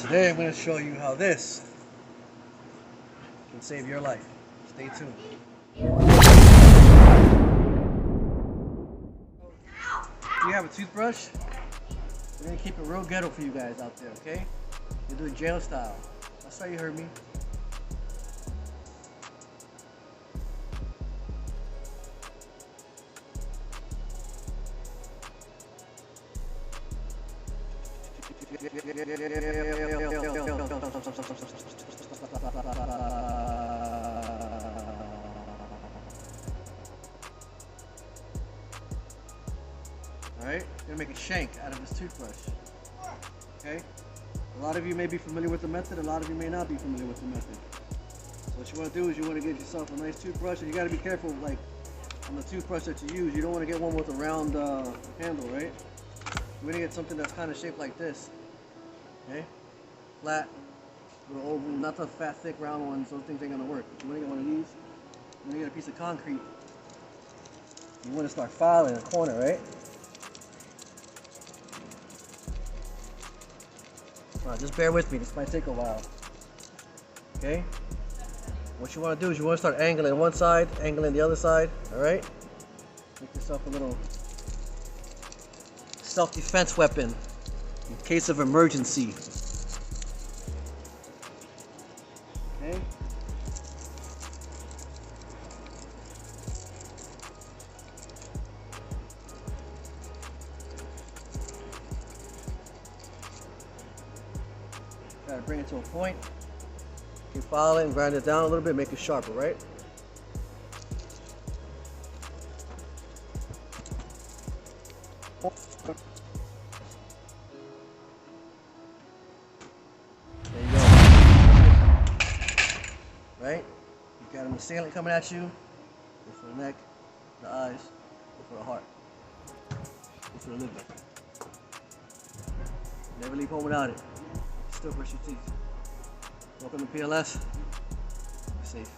Today I'm going to show you how this can save your life. Stay tuned. You have a toothbrush? We're going to keep it real ghetto for you guys out there, okay? We'll do it jail style. That's how you heard me. Alright, we're gonna make a shank out of this toothbrush. Okay? A lot of you may be familiar with the method, a lot of you may not be familiar with the method. So what you want to do is you want to get yourself a nice toothbrush, and you got to be careful, like on the toothbrush that you use, you don't want to get one with a round handle, right? You're going to get something that's kind of shaped like this. Okay? Flat, little oval, not the fat, thick, round ones, those things ain't going to work. You want to get one of these, you want to get a piece of concrete. You want to start filing in the corner, right? Alright, just bear with me, this might take a while. Okay? What you want to do is you want to start angling one side, angling the other side, alright? Make yourself a little self-defense weapon in case of emergency. Okay? Gotta bring it to a point. Keep filing, grind it down a little bit, make it sharper, right? There you go. Right? You got an assailant coming at you. Go for the neck, the eyes, go for the heart. Go for the liver. Never leave home without it. Still brush your teeth. Welcome to PLS. Be safe.